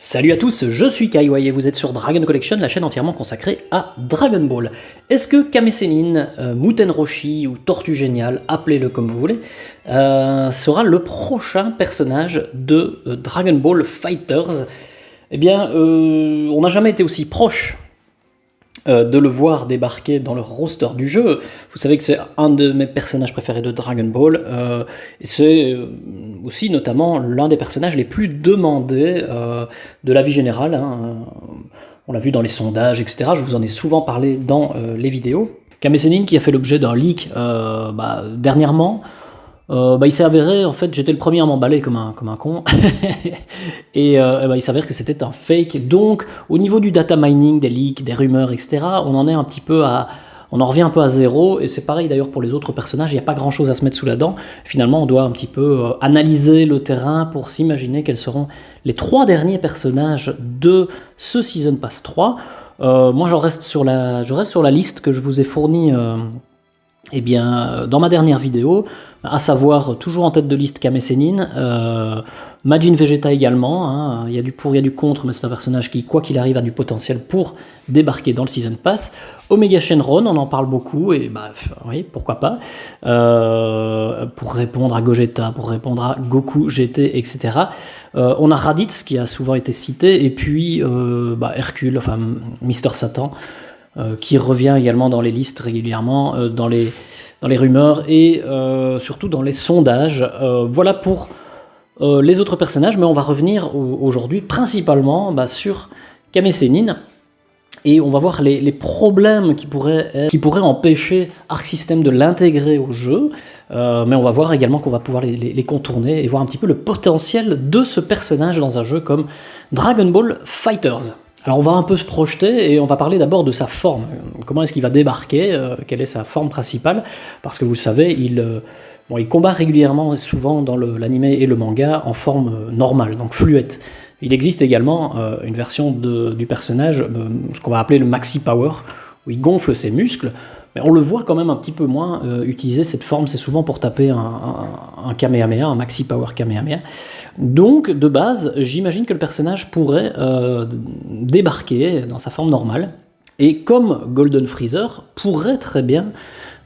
Salut à tous, je suis Kaiwai et vous êtes sur Dragon Collection, la chaîne entièrement consacrée à Dragon Ball. Est-ce que Kame Sennin, Muten Roshi ou Tortue Géniale, appelez-le comme vous voulez, sera le prochain personnage de Dragon Ball Fighters? Eh bien, on n'a jamais été aussi proche de le voir débarquer dans le roster du jeu. Vous savez que c'est un de mes personnages préférés de Dragon Ball, et c'est aussi notamment l'un des personnages les plus demandés de la vie générale, hein. On l'a vu dans les sondages, etc. Je vous en ai souvent parlé dans les vidéos. Kame Sennin qui a fait l'objet d'un leak dernièrement. Il s'est avéré, en fait, j'étais le premier à m'emballer comme un con, et il s'avère que c'était un fake. Donc, au niveau du data mining, des leaks, des rumeurs, etc., on en revient un peu à zéro, et c'est pareil d'ailleurs pour les autres personnages, il n'y a pas grand chose à se mettre sous la dent. Finalement, on doit un petit peu analyser le terrain pour s'imaginer quels seront les 3 derniers personnages de ce Season Pass 3. Moi, je reste sur la liste que je vous ai fournie dans ma dernière vidéo, à savoir toujours en tête de liste Kame Sennin, Majin Vegeta également, hein. Il y a du pour, il y a du contre, mais c'est un personnage qui, quoi qu'il arrive, a du potentiel pour débarquer dans le Season Pass. Omega Shenron, on en parle beaucoup, et oui, pourquoi pas, pour répondre à Gogeta, pour répondre à Goku GT, etc. On a Raditz qui a souvent été cité, et puis Hercule, enfin Mister Satan, qui revient également dans les listes régulièrement, dans les rumeurs et surtout dans les sondages. Voilà pour les autres personnages, mais on va revenir aujourd'hui principalement sur Kame Sennin, et on va voir les problèmes qui pourraient empêcher Arc System de l'intégrer au jeu, mais on va voir également qu'on va pouvoir les contourner et voir un petit peu le potentiel de ce personnage dans un jeu comme Dragon Ball Fighters. Alors on va un peu se projeter et on va parler d'abord de sa forme. Comment est-ce qu'il va débarquer, quelle est sa forme principale? Parce que vous le savez, il combat régulièrement, souvent dans l'anime et le manga, en forme normale, donc fluette. Il existe également une version du personnage, ce qu'on va appeler le Maxi Power, où il gonfle ses muscles, mais on le voit quand même un petit peu moins utiliser cette forme, c'est souvent pour taper un Kamehameha, un Maxi Power Kamehameha. Donc, de base, j'imagine que le personnage pourrait débarquer dans sa forme normale, et comme Golden Freezer, pourrait très bien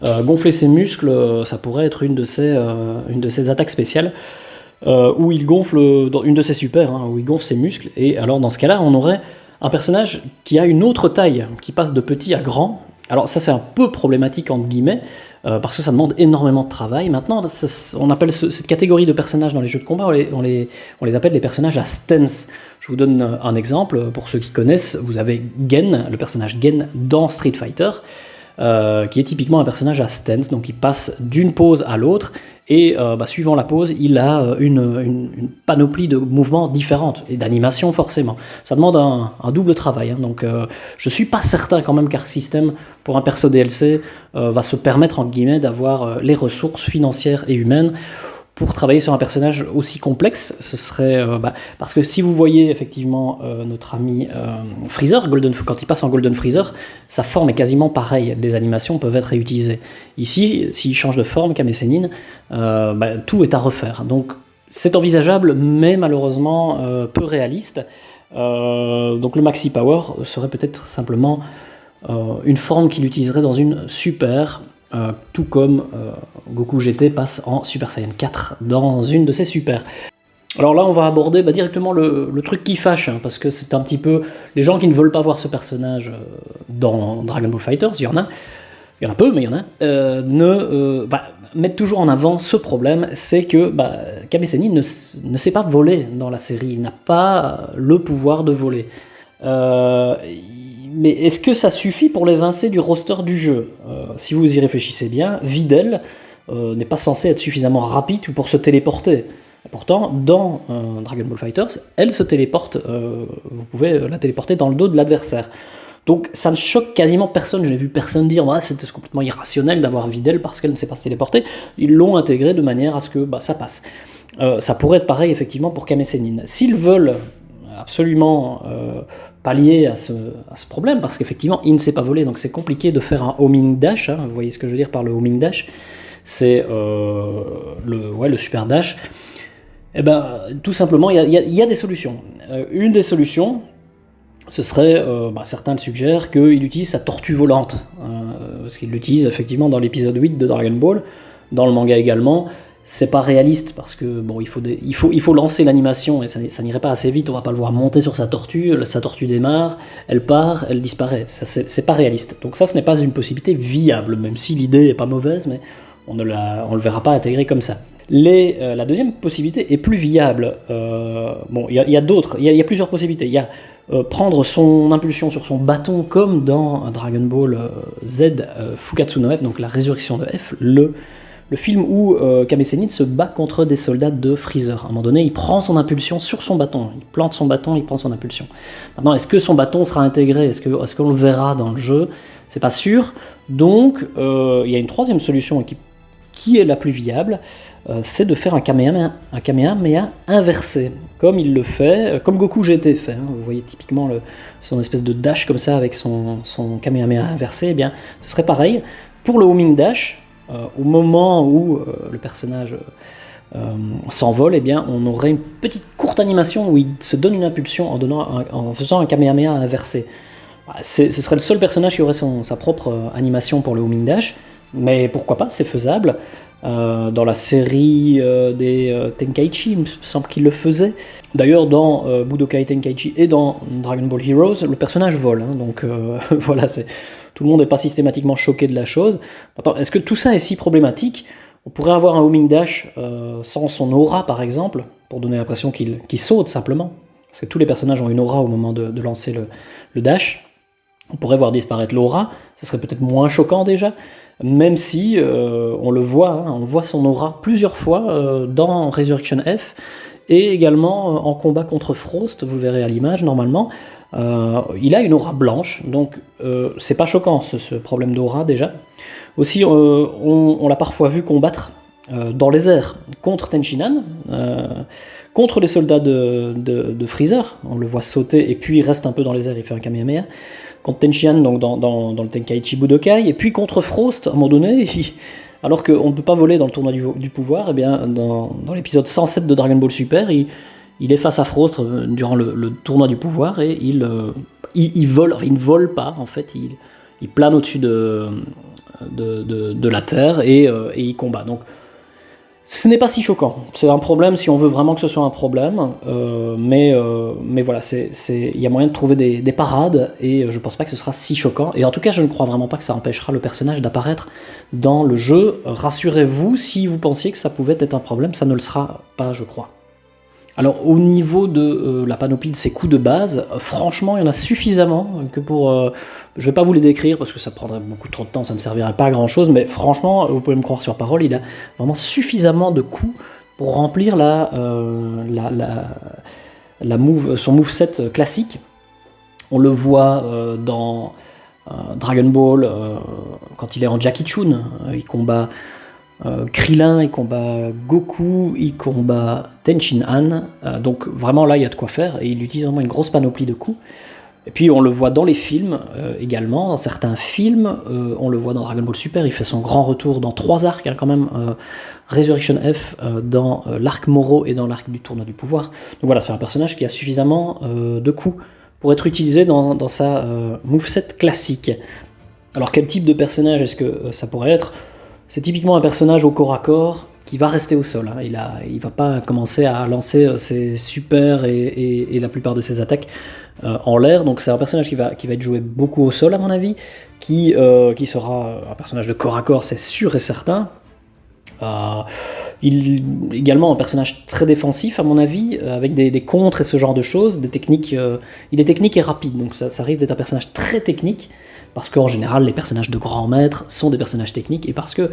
gonfler ses muscles. Ça pourrait être une de ses attaques spéciales, où il gonfle, une de ses super, où il gonfle ses muscles, et alors dans ce cas-là, on aurait un personnage qui a une autre taille, qui passe de petit à grand. Alors ça c'est un peu problématique entre guillemets, parce que ça demande énormément de travail. Maintenant on appelle cette catégorie de personnages dans les jeux de combat, on les appelle les personnages à stance. Je vous donne un exemple, pour ceux qui connaissent, vous avez Gen, le personnage Gen dans Street Fighter, qui est typiquement un personnage à stance, donc il passe d'une pose à l'autre, et suivant la pose, il a une panoplie de mouvements différentes, et d'animations forcément. Ça demande un double travail, hein, donc je suis pas certain quand même qu'Arc System, pour un perso DLC, va se permettre, entre guillemets, d'avoir les ressources financières et humaines pour travailler sur un personnage aussi complexe. Ce serait parce que si vous voyez effectivement notre ami Freezer, quand il passe en Golden Freezer, sa forme est quasiment pareille, les animations peuvent être réutilisées. Ici, s'il change de forme, Kame Sennin, tout est à refaire. Donc c'est envisageable, mais malheureusement peu réaliste. Donc le Maxi Power serait peut-être simplement une forme qu'il utiliserait dans une super, tout comme Goku GT passe en Super Saiyan 4 dans une de ses super. Alors là on va aborder directement le truc qui fâche, hein, parce que c'est un petit peu les gens qui ne veulent pas voir ce personnage dans Dragon Ball Fighters, il y en a peu, mais il y en a, mettent toujours en avant ce problème, c'est que Kame Sennin ne sait pas voler dans la série, il n'a pas le pouvoir de voler. Mais est-ce que ça suffit pour l'évincer du roster du jeu? Si vous y réfléchissez bien, Videl n'est pas censé être suffisamment rapide pour se téléporter. Pourtant, dans Dragon Ball Fighters, elle se téléporte, vous pouvez la téléporter dans le dos de l'adversaire. Donc ça ne choque quasiment personne, je n'ai vu personne dire c'est complètement irrationnel d'avoir Videl parce qu'elle ne sait pas se téléporter. Ils l'ont intégré de manière à ce que ça passe. Ça pourrait être pareil effectivement pour Kame Sennin. S'ils veulent absolument pallier à ce problème, parce qu'effectivement il ne sait pas voler, donc c'est compliqué de faire un homing dash, hein, vous voyez ce que je veux dire par le homing dash, c'est le super dash. Eh ben, tout simplement, il y a des solutions. Une des solutions, ce serait, certains le suggèrent, qu'il utilise sa tortue volante. Parce qu'il l'utilise effectivement dans l'épisode 8 de Dragon Ball, dans le manga également. C'est pas réaliste parce que bon, il faut lancer l'animation et ça n'irait pas assez vite. On va pas le voir monter sur sa tortue démarre, elle part, elle disparaît. Ça, c'est pas réaliste. Donc ça, ce n'est pas une possibilité viable, même si l'idée est pas mauvaise, mais on le verra pas intégré comme ça. La deuxième possibilité est plus viable. Il y a d'autres, il y a plusieurs possibilités. Il y a prendre son impulsion sur son bâton comme dans Dragon Ball Z Fukatsu no F, donc la résurrection de F, le film où Kame Sennin se bat contre des soldats de Freezer. À un moment donné, il prend son impulsion sur son bâton, il plante son bâton, il prend son impulsion. Maintenant, est-ce que son bâton sera intégré ? Est-ce qu'on le verra dans le jeu ? C'est pas sûr. Donc, il y a une troisième solution qui est la plus viable, c'est de faire un Kamehameha inversé, comme il le fait, comme Goku GT fait. Vous voyez typiquement son espèce de dash comme ça avec son Kamehameha inversé. Eh bien, ce serait pareil pour le homing dash. Au moment où le personnage s'envole, eh bien, on aurait une petite courte animation où il se donne une impulsion en faisant un Kamehameha inversé. Ce serait le seul personnage qui aurait sa propre animation pour le homing dash, mais pourquoi pas, c'est faisable. Dans la série des Tenkaichi, il me semble qu'il le faisait. D'ailleurs, dans Budokai Tenkaichi et dans Dragon Ball Heroes, le personnage vole. Donc voilà, tout le monde n'est pas systématiquement choqué de la chose. Attends, est-ce que tout ça est si problématique ? On pourrait avoir un homing dash sans son aura, par exemple, pour donner l'impression qu'il saute simplement. Parce que tous les personnages ont une aura au moment de lancer le dash. On pourrait voir disparaître l'aura, ça serait peut-être moins choquant déjà, même si on le voit, on voit son aura plusieurs fois dans Resurrection F, et également en combat contre Frost, vous le verrez à l'image normalement. Il a une aura blanche, donc c'est pas choquant ce problème d'aura déjà. Aussi, on l'a parfois vu combattre dans les airs contre Tenshinhan, contre les soldats de Freezer. On le voit sauter et puis il reste un peu dans les airs, il fait un Kamehameha. Contre Tenshinhan, donc dans le Tenkaichi Budokai, et puis contre Frost, à un moment donné, alors qu'on ne peut pas voler dans le tournoi du pouvoir, eh bien, dans l'épisode 107 de Dragon Ball Super, il est face à Frost durant le tournoi du pouvoir, et il vole, enfin, il ne vole pas, en fait, il plane au-dessus de la Terre, et il combat. Donc, ce n'est pas si choquant. C'est un problème si on veut vraiment que ce soit un problème, mais voilà, il y a moyen de trouver des parades, et je pense pas que ce sera si choquant. Et en tout cas, je ne crois vraiment pas que ça empêchera le personnage d'apparaître dans le jeu. Rassurez-vous, si vous pensiez que ça pouvait être un problème, ça ne le sera pas, je crois. Alors, au niveau de la panoplie de ses coups de base, franchement, il y en a suffisamment que pour... je ne vais pas vous les décrire parce que ça prendrait beaucoup trop de temps, ça ne servirait pas à grand-chose, mais franchement, vous pouvez me croire sur parole, il a vraiment suffisamment de coups pour remplir son moveset classique. On le voit dans Dragon Ball, quand il est en Jackie Chun, il combat... Krillin, il combat Goku, il combat Tenshinhan, donc vraiment là il y a de quoi faire, et il utilise vraiment une grosse panoplie de coups. Et puis on le voit dans les films également, dans certains films, on le voit dans Dragon Ball Super, il fait son grand retour dans 3 arcs quand même, Resurrection F, dans l'arc Moro et dans l'arc du tournoi du pouvoir. Donc voilà, c'est un personnage qui a suffisamment de coups pour être utilisé dans sa moveset classique. Alors quel type de personnage est-ce que ça pourrait être ? C'est typiquement un personnage au corps à corps qui va rester au sol. Il va pas commencer à lancer ses super et la plupart de ses attaques en l'air. Donc c'est un personnage qui va être joué beaucoup au sol à mon avis, qui sera un personnage de corps à corps, c'est sûr et certain. Également un personnage très défensif à mon avis, avec des contres et ce genre de choses, des techniques. Il est technique et rapide, donc ça risque d'être un personnage très technique. Parce qu'en général, les personnages de grands maîtres sont des personnages techniques, et parce que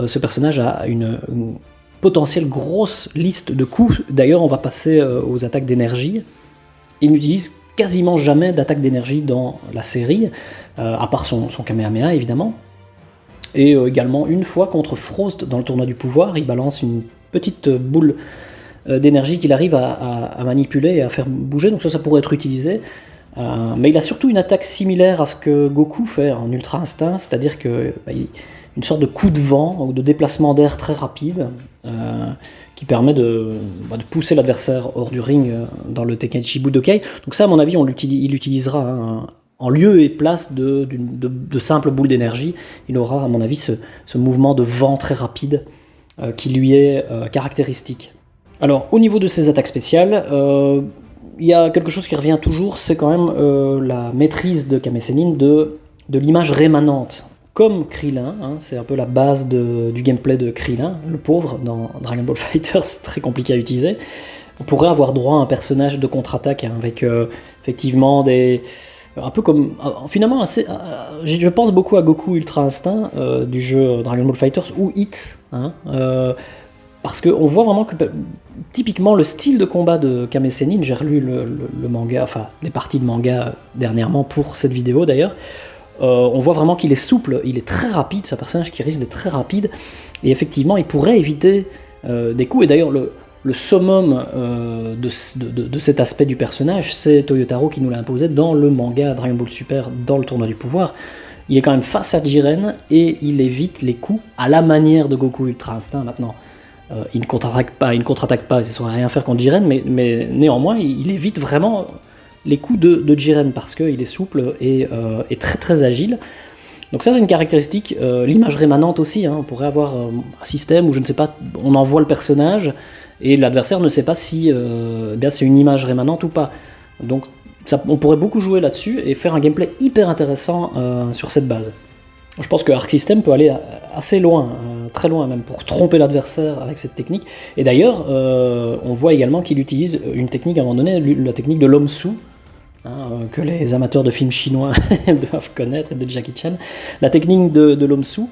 ce personnage a une potentielle grosse liste de coups. D'ailleurs, on va passer aux attaques d'énergie. Il n'utilise quasiment jamais d'attaque d'énergie dans la série, à part son Kamehameha, évidemment. Et également, une fois contre Frost dans le tournoi du pouvoir, il balance une petite boule d'énergie qu'il arrive à manipuler et à faire bouger, donc ça pourrait être utilisé. Mais il a surtout une attaque similaire à ce que Goku fait en Ultra Instinct, c'est-à-dire que une sorte de coup de vent ou de déplacement d'air très rapide qui permet de pousser l'adversaire hors du ring dans le Tenkaichi Budokai. Donc ça, à mon avis, il l'utilisera hein, en lieu et place de simples boules d'énergie. Il aura, à mon avis, ce mouvement de vent très rapide qui lui est caractéristique. Alors, au niveau de ses attaques spéciales, il y a quelque chose qui revient toujours, c'est quand même la maîtrise de Kame Sennin de l'image rémanente. Comme Krillin, hein, c'est un peu la base du gameplay de Krillin, le pauvre, dans Dragon Ball FighterZ, c'est très compliqué à utiliser. On pourrait avoir droit à un personnage de contre-attaque hein, avec effectivement un peu comme... finalement, je pense beaucoup à Goku Ultra Instinct du jeu Dragon Ball FighterZ ou Hit, hein, parce qu'on voit vraiment que typiquement le style de combat de Kame Sennin, j'ai relu le manga, enfin les parties de manga dernièrement pour cette vidéo d'ailleurs, on voit vraiment qu'il est souple, il est très rapide, c'est un personnage qui risque d'être très rapide, et effectivement il pourrait éviter des coups, et d'ailleurs le summum de cet aspect du personnage, c'est Toyotaro qui nous l'a imposé dans le manga Dragon Ball Super, dans le tournoi du pouvoir. Il est quand même face à Jiren, et il évite les coups à la manière de Goku Ultra Instinct maintenant. Il ne contre-attaque pas, il ne saurait rien faire contre Jiren, mais néanmoins il évite vraiment les coups de Jiren parce qu'il est souple et très très agile. Donc ça c'est une caractéristique, l'image rémanente aussi, hein, on pourrait avoir un système où je ne sais pas, on envoie le personnage et l'adversaire ne sait pas si c'est une image rémanente ou pas. Donc on pourrait beaucoup jouer là-dessus et faire un gameplay hyper intéressant sur cette base. Je pense que Arc System peut aller assez loin, très loin même, pour tromper l'adversaire avec cette technique. Et d'ailleurs, on voit également qu'il utilise une technique à un moment donné, la technique de l'homme sous, hein, que les amateurs de films chinois doivent connaître, et de Jackie Chan. La technique de l'homme sous,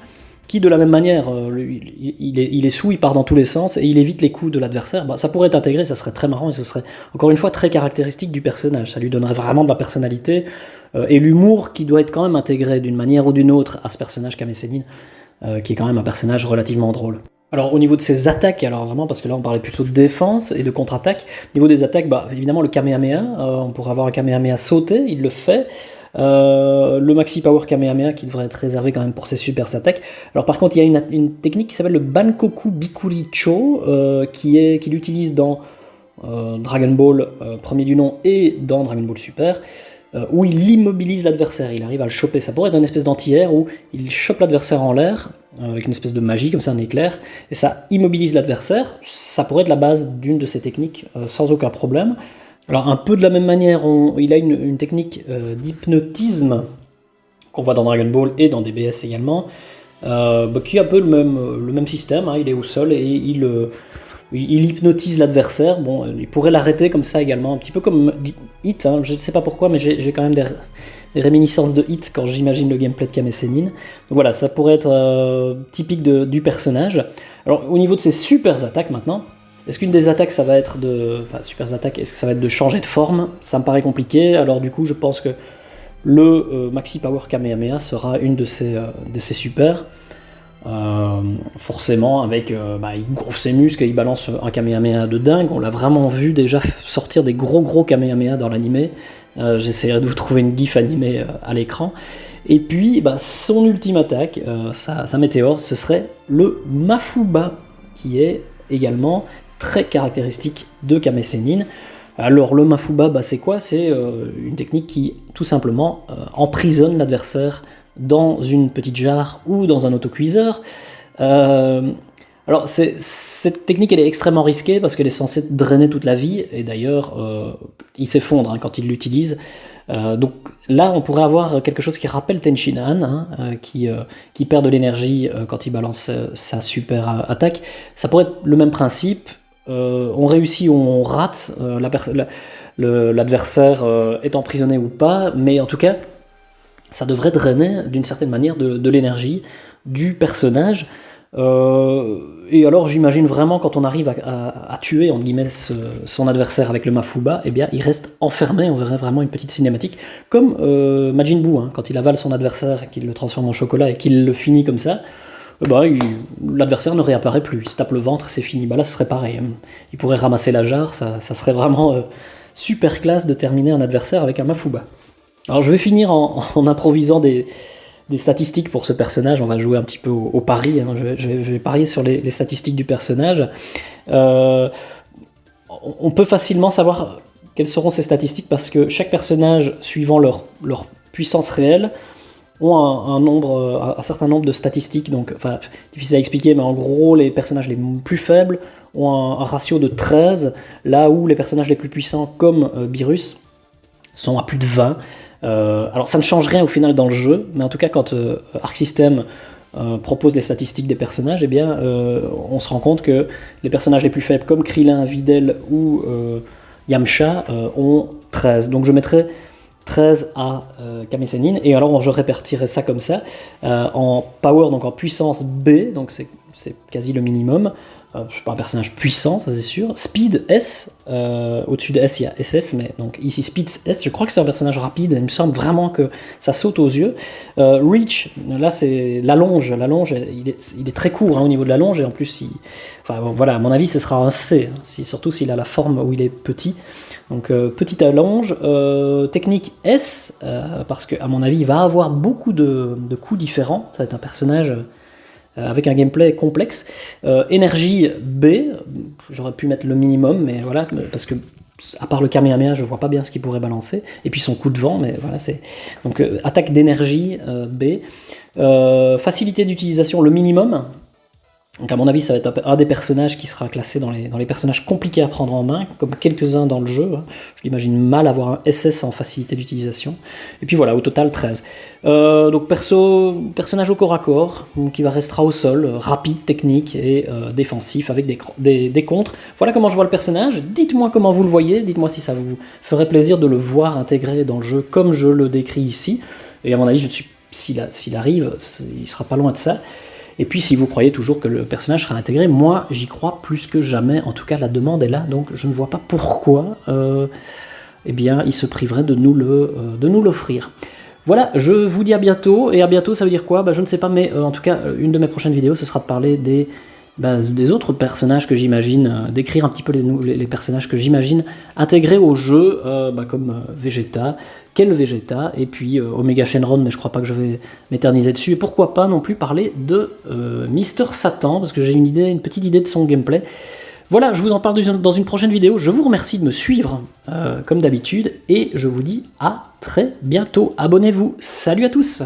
qui de la même manière, il est sous, il part dans tous les sens, et il évite les coups de l'adversaire. Ça pourrait être intégré, ça serait très marrant, et ce serait encore une fois très caractéristique du personnage. Ça lui donnerait vraiment de la personnalité, et l'humour qui doit être quand même intégré d'une manière ou d'une autre à ce personnage Kame Sennin, qui est quand même un personnage relativement drôle. Alors au niveau de ses attaques, alors vraiment parce que là on parlait plutôt de défense et de contre-attaque, au niveau des attaques, évidemment le Kamehameha, on pourrait avoir un Kamehameha sauté, il le fait, le Maxi Power Kamehameha qui devrait être réservé quand même pour ses super attaques. Alors par contre il y a une technique qui s'appelle le Bankoku Bikuri Cho, qu'il utilise dans Dragon Ball premier du nom et dans Dragon Ball Super, où il immobilise l'adversaire, il arrive à le choper. Ça pourrait être une espèce d'anti-air où il chope l'adversaire en l'air, avec une espèce de magie, comme ça un éclair, et ça immobilise l'adversaire. Ça pourrait être la base d'une de ces techniques, sans aucun problème. Alors un peu de la même manière, il a une technique d'hypnotisme, qu'on voit dans Dragon Ball et dans DBS également, qui est un peu le même système, hein. Il est au sol et il hypnotise l'adversaire. Bon, il pourrait l'arrêter comme ça également, un petit peu comme Hit, hein. Je ne sais pas pourquoi, mais j'ai quand même des réminiscences de Hit quand j'imagine le gameplay de Kame Sennin. Donc voilà, ça pourrait être typique du personnage. Alors au niveau de ses super attaques maintenant, est-ce qu'une des attaques ça va être super attaques, est-ce que ça va être de changer de forme? Ça me paraît compliqué, alors du coup je pense que le Maxi Power Kamehameha sera une de ces super. Forcément avec il gonfle ses muscles et il balance un Kamehameha de dingue. On l'a vraiment vu déjà sortir des gros Kamehameha dans l'animé. J'essaierai de vous trouver une gif animée à l'écran. Et puis son ultime attaque, sa météore, ce serait le Mafuba, qui est également très caractéristique de Kame Sennin. Alors le Mafuba, c'est quoi? C'est une technique qui tout simplement emprisonne l'adversaire dans une petite jarre ou dans un autocuiseur. Alors cette technique elle est extrêmement risquée parce qu'elle est censée drainer toute la vie, et d'ailleurs il s'effondre quand il l'utilise. Donc là on pourrait avoir quelque chose qui rappelle Tenshinhan, qui perd de l'énergie quand il balance sa super attaque. Ça pourrait être le même principe. On réussit ou on rate, l'adversaire est emprisonné ou pas, mais en tout cas ça devrait drainer d'une certaine manière de l'énergie du personnage. Et alors j'imagine vraiment quand on arrive à tuer entre guillemets son adversaire avec le Mafuba, il reste enfermé. On verrait vraiment une petite cinématique comme Majin Buu, quand il avale son adversaire, qu'il le transforme en chocolat et qu'il le finit comme ça. L'adversaire ne réapparaît plus, il se tape le ventre, c'est fini. Là ce serait pareil, il pourrait ramasser la jarre, ça serait vraiment super classe de terminer un adversaire avec un Mafuba. Alors je vais finir en improvisant des des statistiques pour ce personnage. On va jouer un petit peu au pari, hein. Je vais parier sur les statistiques du personnage. On peut facilement savoir quelles seront ces statistiques parce que chaque personnage, suivant leur puissance réelle, ont un certain nombre de statistiques. Donc, enfin, difficile à expliquer, mais en gros, les personnages les plus faibles ont un ratio de 13, là où les personnages les plus puissants, comme Beerus, sont à plus de 20. Alors ça ne change rien au final dans le jeu, mais en tout cas quand Arc System propose les statistiques des personnages, eh bien, on se rend compte que les personnages les plus faibles comme Krillin, Videl ou Yamcha ont 13. Donc je mettrai 13 à Kame Sennin, et alors je répartirai ça comme ça, en power, donc en puissance B, donc c'est quasi le minimum. C'est pas un personnage puissant, ça c'est sûr. Speed S, au-dessus de S il y a SS, mais donc ici Speed S, je crois que c'est un personnage rapide, il me semble vraiment que ça saute aux yeux. Reach, là c'est l'allonge, il est très court hein, au niveau de l'allonge, et en plus, enfin bon, voilà, à mon avis ce sera un C, hein, surtout s'il a la forme où il est petit. Donc petite allonge, technique S, parce qu'à mon avis il va avoir beaucoup de coups différents, ça va être un personnage avec un gameplay complexe. Énergie B, j'aurais pu mettre le minimum, mais voilà, parce que à part le Kamehameha, je vois pas bien ce qu'il pourrait balancer, et puis son coup de vent, mais voilà, c'est... Donc attaque d'énergie B, facilité d'utilisation le minimum. Donc à mon avis, ça va être un des personnages qui sera classé dans les personnages compliqués à prendre en main, comme quelques-uns dans le jeu. Je l'imagine mal avoir un SS en facilité d'utilisation. Et puis voilà, au total 13. Donc personnage au corps à corps, qui restera au sol, rapide, technique et défensif, avec des contres. Voilà comment je vois le personnage. Dites-moi comment vous le voyez, dites-moi si ça vous ferait plaisir de le voir intégré dans le jeu comme je le décris ici. Et à mon avis, s'il arrive, il sera pas loin de ça. Et puis si vous croyez toujours que le personnage sera intégré, moi j'y crois plus que jamais, en tout cas la demande est là, donc je ne vois pas pourquoi eh bien, il se priverait de nous l'offrir. Voilà, je vous dis à bientôt, et à bientôt ça veut dire quoi ? Je ne sais pas, mais en tout cas une de mes prochaines vidéos ce sera de parler des autres personnages que j'imagine, d'écrire un petit peu les personnages que j'imagine intégrés au jeu, comme Vegeta, quel Vegeta, et puis Omega Shenron, mais je crois pas que je vais m'éterniser dessus, et pourquoi pas non plus parler de Mister Satan, parce que j'ai une petite idée de son gameplay. Voilà, je vous en parle dans une prochaine vidéo, je vous remercie de me suivre comme d'habitude, et je vous dis à très bientôt, abonnez-vous, salut à tous.